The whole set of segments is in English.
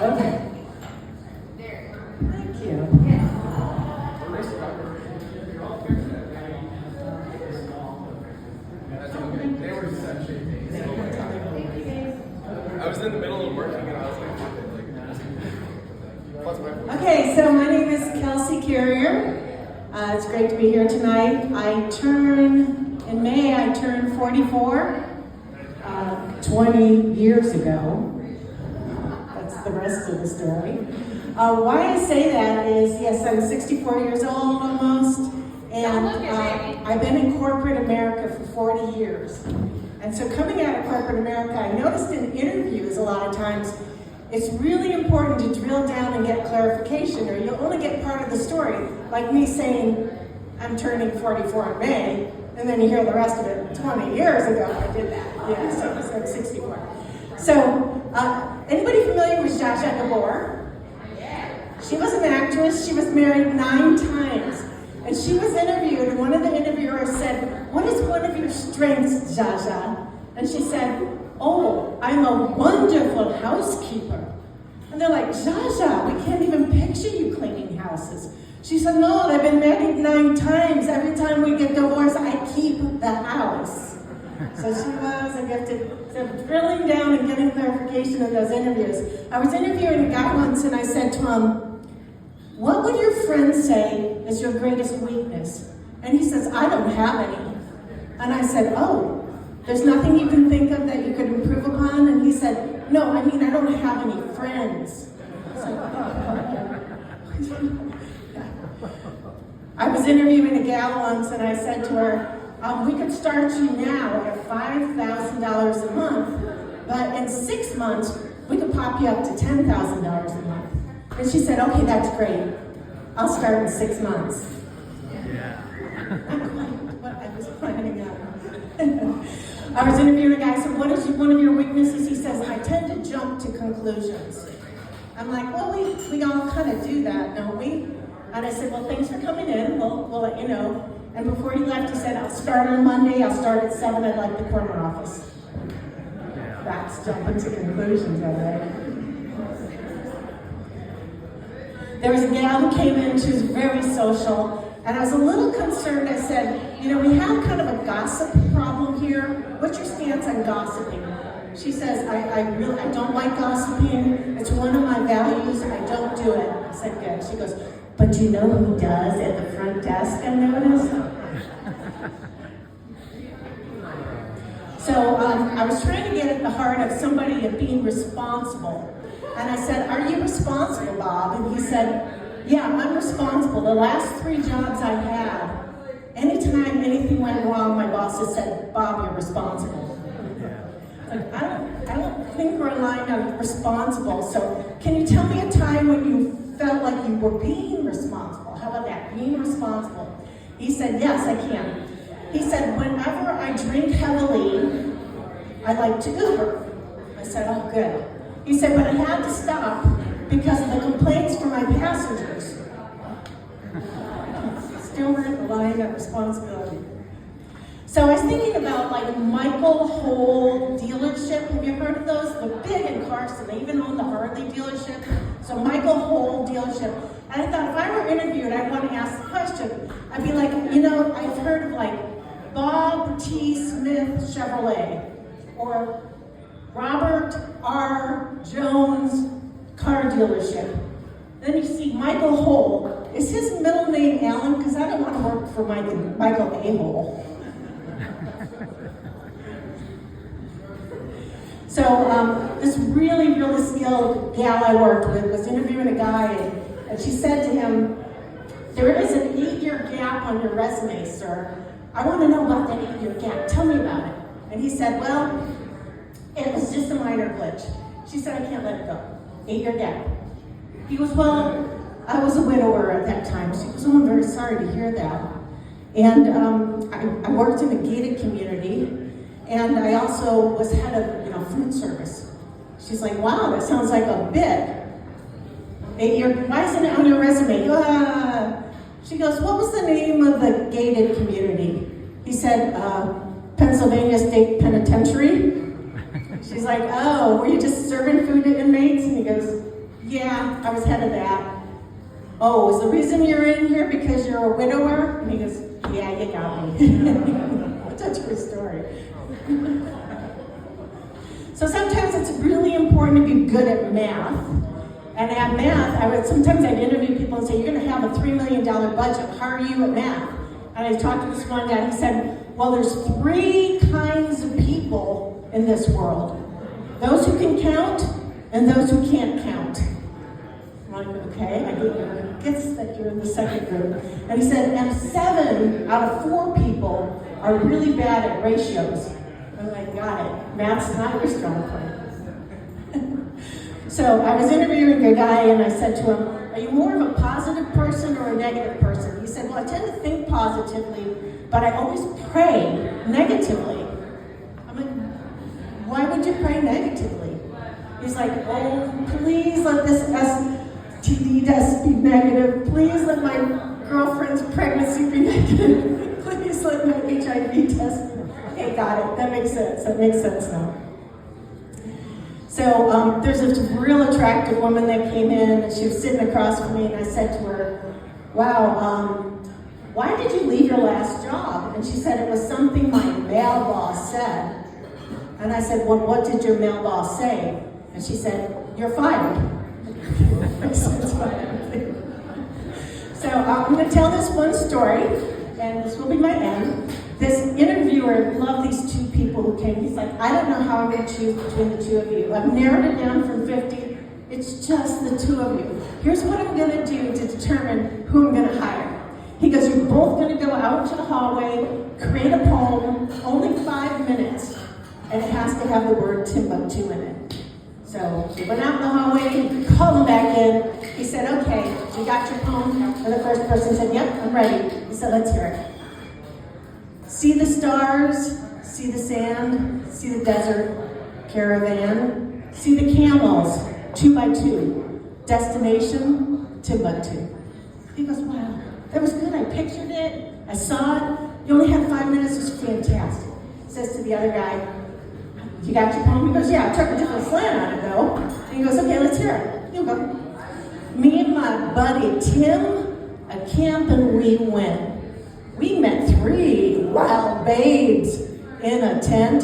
Okay. Thank you. I was in the middle of working and I was like, Okay, so my name is Kelsey Carrier. It's great to be here tonight. In May I turned 44, 20 years ago. That's the rest of the story. Why I say that is, yes, I'm 64 years old almost, and I've been in corporate America for 40 years. And so coming out of corporate America, I noticed in interviews a lot of times, it's really important to drill down and get clarification, or you'll only get part of the story, like me saying, I'm turning 44 in May, and then you hear the rest of it. 20 years ago I did that. Yeah, so I'm 64. So, anybody familiar with Zsa Zsa Gabor? She was an actress. She was married 9 times. And she was interviewed, and one of the interviewers said, what is one of your strengths, Zsa Zsa? And she said, oh, I'm a wonderful housekeeper. And they're like, Zsa Zsa, we can't even picture you cleaning houses. She said, no, I've been married 9 times. Every time we get divorced, I keep the house. So she was a gifted. So drilling down and getting clarification in those interviews. I was interviewing a guy once, and I said to him, what would your friends say is your greatest weakness? And he says, I don't have any. And I said, oh, there's nothing you can think of that you could improve upon? And he said, no, I mean, I don't have any friends. I said, oh, okay. I was interviewing a gal once, and I said to her, we could start you now at $5,000 a month, but in 6 months, we could pop you up to $10,000 a month. And she said, okay, that's great. I'll start in 6 months. Yeah. Not quite what I was planning on. I was interviewing a guy, I said, what is one of your weaknesses? He says, I tend to jump to conclusions. I'm like, well, we all kind of do that, don't we? And I said, well, thanks for coming in. We'll let you know. And before he left, he said, I'll start on Monday. I'll start at 7. I'd like the corner office. That's jumping to conclusions, all right? There was a gal who came in, she was very social, and I was a little concerned. I said, you know, we have kind of a gossip problem here. What's your stance on gossiping? She says, I don't like gossiping. It's one of my values. I don't do it. I said, good. She goes, but do you know who does at the front desk, I noticed? So I was trying to get at the heart of somebody of being responsible. And I said, are you responsible, Bob? And he said, yeah, I'm responsible. The last 3 jobs I had, anytime anything went wrong, my boss has said, Bob, you're responsible. Like, I don't think we're aligned on responsible. So can you tell me a time when you felt like you were being responsible? How about that, being responsible? He said, yes, I can. He said, whenever I drink heavily, I like to Uber. I said, oh, good. He said, but I had to stop because of the complaints from my passengers. Still relying on responsibility. So I was thinking about like Michael Hole dealership. Have you heard of those? They're big in Carson. They even own the Harley dealership. So Michael Hole dealership. And I thought if I were interviewed, I'd want to ask the question. I'd be like, you know, I've heard of like Bob T. Smith Chevrolet or Robert R. Jones car dealership. Then you see Michael Hole. Is his middle name Alan? Because I don't want to work for Michael A. Hole. So this really skilled gal I worked with was interviewing a guy, and she said to him, there is an 8-year gap on your resume, sir. I want to know about that 8-year gap. Tell me about it. And he said, well, it was just a minor glitch. She said, I can't let it go. 8-year gap. He goes, well, I was a widower at that time. She goes, oh, I'm very sorry to hear that. And I worked in a gated community, and I also was head of food service. She's like, wow, that sounds like a bit. 8-year, why isn't it on your resume? She goes, what was the name of the gated community? He said, Pennsylvania State Penitentiary. She's like, oh, were you just serving food to inmates? And he goes, was head of that. Oh, is the reason you're in here because you're a widower? And he goes, yeah, you got me. That's a true story. So sometimes it's really important to be good at math. And at math, sometimes I'd interview people and say, you're going to have a $3 million budget. How are you at math? And I talked to this one guy, and he said, well, there's 3 kinds of people in this world. Those who can count and those who can't count. I'm like, okay, I guess that you're in the second group. And he said, and 7 out of 4 people are really bad at ratios. I'm like, got it. Math's not your strong point. So I was interviewing a guy and I said to him, are you more of a positive person or a negative person? He said, well, I tend to think positively, but I always pray negatively. I'm like, why would you pray negatively? He's like, oh, please let this STD test be negative. Please let my girlfriend's pregnancy be negative. Please let my HIV test be. Okay, got it. That makes sense. That makes sense now. So there's this real attractive woman that came in, and she was sitting across from me, and I said to her, wow, why did you leave your last job? And she said, it was something my male boss said. And I said, well, what did your male boss say? And she said, you're fired. So I'm going to tell this one story, and this will be my end. This interviewer loved these 2 people who came. He's like, I don't know how I'm going to choose between the 2 of you. I've narrowed it down from 50. It's just the 2 of you. Here's what I'm going to do to determine who I'm going to hire. He goes, you're both going to go out to the hallway, create a poem, only 5 minutes, and it has to have the word Timbuktu in it. So he went out in the hallway, called him back in. He said, okay, you got your poem? And the first person said, yep, I'm ready. He said, let's hear it. See the stars, see the sand, see the desert caravan, see the camels, 2 by 2, destination, Timbuktu. He goes, wow, that was good, I pictured it, I saw it, you only had 5 minutes, it was fantastic. Says to the other guy, you got your poem? He goes, yeah, I took a different slant on it though. And he goes, okay, let's hear it. You go. Me and my buddy Tim, a camping we went. We met 3 wild babes in a tent.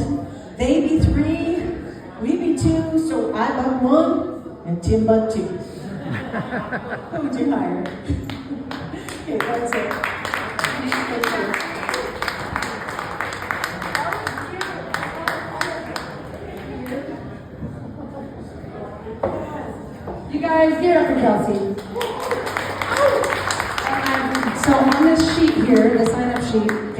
They be 3, we be 2, so I got 1 and Timbuktu. Who would you hire? Okay, that's it. That's it. You guys, give it up for Kelsey. So on this sheet here, the sign-up sheet,